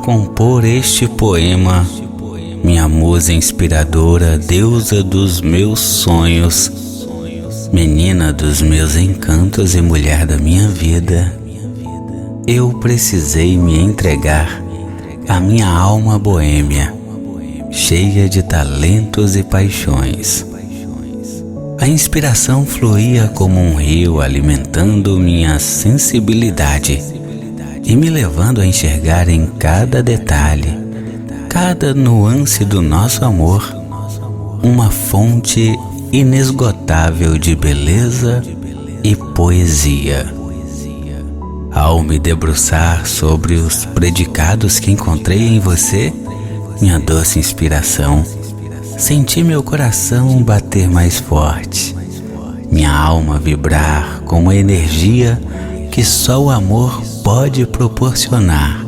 compor este poema, minha musa inspiradora, deusa dos meus sonhos, menina dos meus encantos e mulher da minha vida, eu precisei me entregar à minha alma boêmia, cheia de talentos e paixões. A inspiração fluía como um rio, alimentando minha sensibilidade e me levando a enxergar em cada detalhe, cada nuance do nosso amor, uma fonte inesgotável de beleza e poesia. Ao me debruçar sobre os predicados que encontrei em você, minha doce inspiração, senti meu coração bater mais forte, minha alma vibrar com uma energia que só o amor pode proporcionar.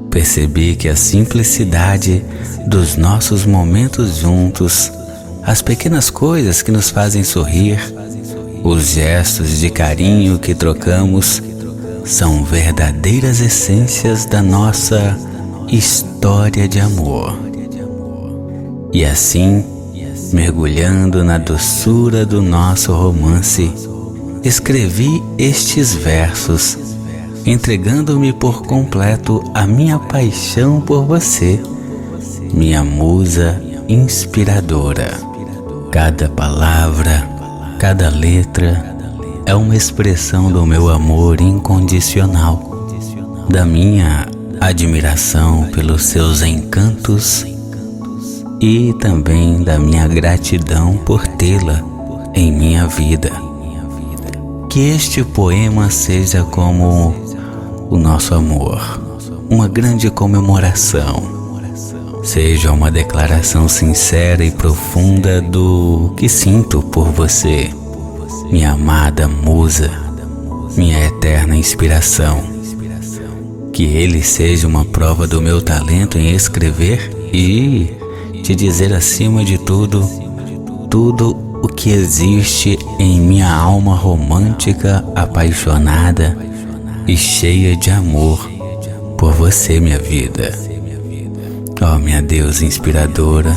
Percebi que a simplicidade dos nossos momentos juntos, as pequenas coisas que nos fazem sorrir, os gestos de carinho que trocamos, são verdadeiras essências da nossa história de amor. E assim, mergulhando na doçura do nosso romance, escrevi estes versos, entregando-me por completo à minha paixão por você, minha musa inspiradora. Cada palavra, cada letra é uma expressão do meu amor incondicional, da minha admiração pelos seus encantos e também da minha gratidão por tê-la em minha vida. Que este poema seja como o nosso amor, uma grande comemoração. Seja uma declaração sincera e profunda do que sinto por você, minha amada musa, minha eterna inspiração. Que ele seja uma prova do meu talento em escrever e te dizer acima de tudo, tudo o que existe em minha alma romântica, apaixonada e cheia de amor por você, minha vida. Ó, minha deusa inspiradora,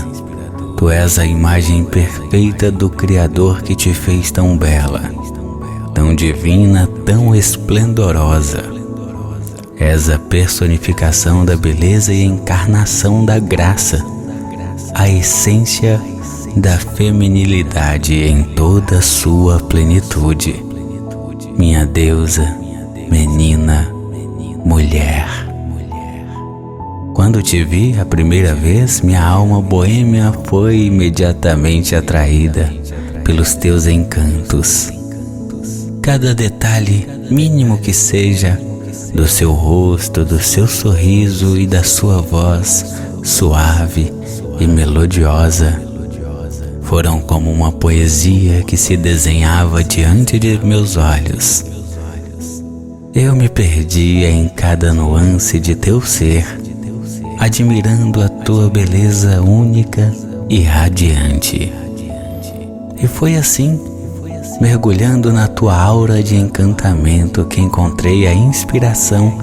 tu és a imagem perfeita do Criador que te fez tão bela, tão divina, tão esplendorosa. És a personificação da beleza e encarnação da graça, a essência da feminilidade em toda sua plenitude. Minha deusa, menina, mulher. Quando te vi a primeira vez, minha alma boêmia foi imediatamente atraída pelos teus encantos. Cada detalhe, mínimo que seja, do seu rosto, do seu sorriso e da sua voz suave e melodiosa, foram como uma poesia que se desenhava diante de meus olhos. Eu me perdia em cada nuance de teu ser, admirando a tua beleza única e radiante. E foi assim, mergulhando na tua aura de encantamento, que encontrei a inspiração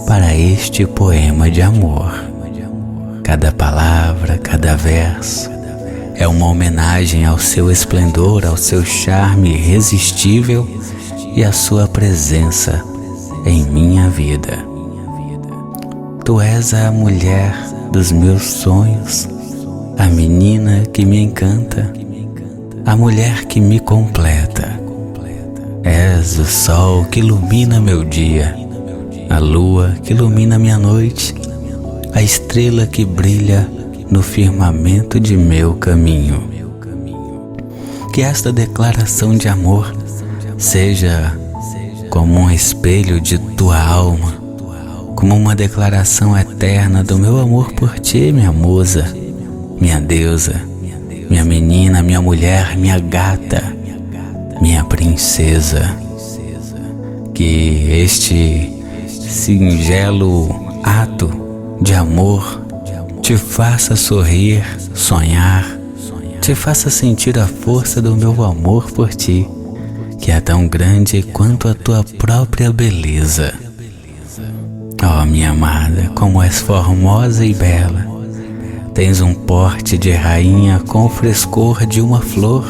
para este poema de amor. Cada palavra, cada verso é uma homenagem ao seu esplendor, ao seu charme irresistível e à sua presença em minha vida. Tu és a mulher dos meus sonhos, a menina que me encanta, a mulher que me completa. És o sol que ilumina meu dia, a lua que ilumina minha noite, a estrela que brilha no firmamento de meu caminho. Que esta declaração de amor seja como um espelho de tua alma, como uma declaração eterna do meu amor por ti, minha musa, minha deusa, minha menina, minha mulher, minha gata, minha princesa. Que este singelo ato de amor te faça sorrir, sonhar, te faça sentir a força do meu amor por ti, que é tão grande quanto a tua própria beleza. Oh, minha amada, como és formosa e bela. Tens um porte de rainha com o frescor de uma flor,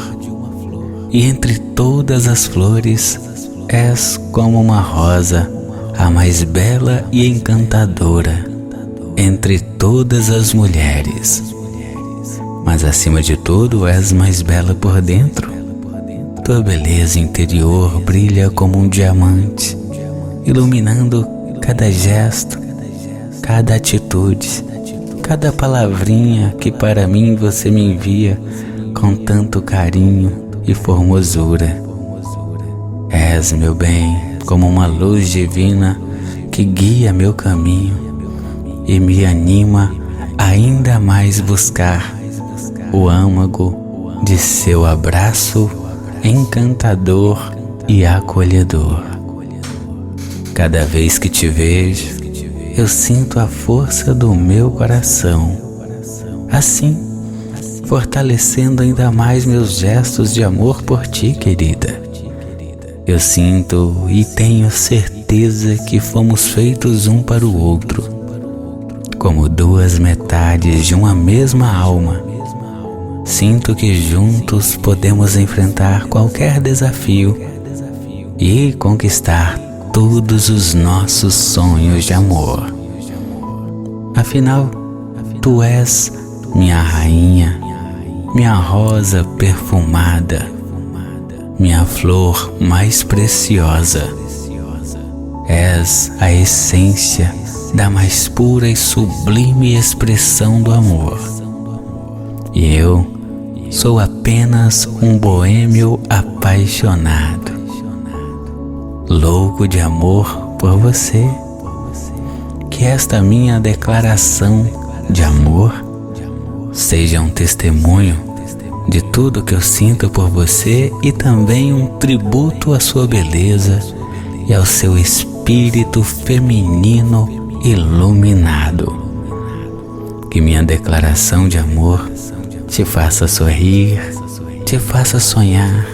e entre todas as flores és como uma rosa, a mais bela e encantadora entre todas as mulheres. Mas acima de tudo és mais bela por dentro. Tua beleza interior brilha como um diamante, iluminando cada gesto, cada atitude, cada palavrinha que para mim você me envia com tanto carinho e formosura. És, meu bem, como uma luz divina que guia meu caminho e me anima a ainda mais buscar o âmago de seu abraço encantador e acolhedor. Cada vez que te vejo, eu sinto a força do meu coração, assim, fortalecendo ainda mais meus gestos de amor por ti, querida. Eu sinto e tenho certeza que fomos feitos um para o outro, como duas metades de uma mesma alma. Sinto que juntos podemos enfrentar qualquer desafio e conquistar todos os nossos sonhos de amor. Afinal, tu és minha rainha, minha rosa perfumada, minha flor mais preciosa. És a essência da mais pura e sublime expressão do amor. E eu sou apenas um boêmio apaixonado, louco de amor por você. Que esta minha declaração de amor seja um testemunho de tudo que eu sinto por você e também um tributo à sua beleza e ao seu espírito feminino iluminado. Que minha declaração de amor te faça sorrir, te faça sonhar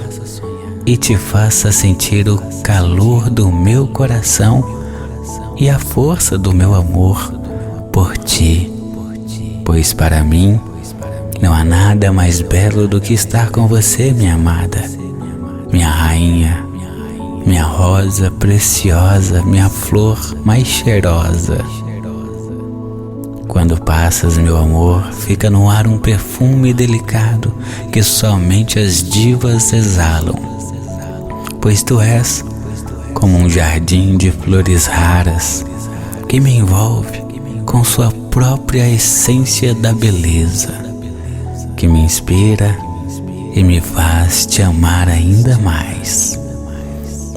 e te faça sentir o calor do meu coração e a força do meu amor por ti, pois para mim não há nada mais belo do que estar com você, minha amada, minha rainha, minha rosa preciosa, minha flor mais cheirosa. Quando passas, meu amor, fica no ar um perfume delicado que somente as divas exalam, pois tu és como um jardim de flores raras que me envolve com sua própria essência da beleza, que me inspira e me faz te amar ainda mais.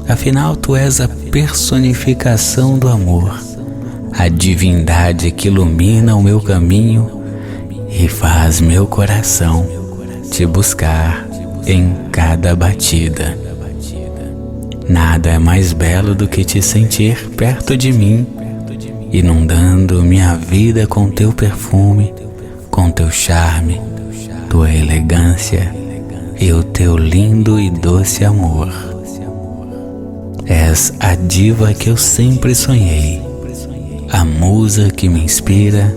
Afinal, tu és a personificação do amor, a divindade que ilumina o meu caminho e faz meu coração te buscar em cada batida. Nada é mais belo do que te sentir perto de mim, inundando minha vida com teu perfume, com teu charme, tua elegância e o teu lindo e doce amor. És a diva que eu sempre sonhei, a musa que me inspira,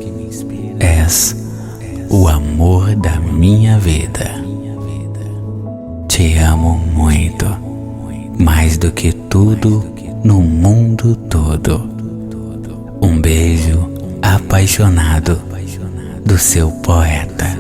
és o amor da minha vida. Te amo muito, mais do que tudo no mundo todo. Um beijo apaixonado do seu poeta.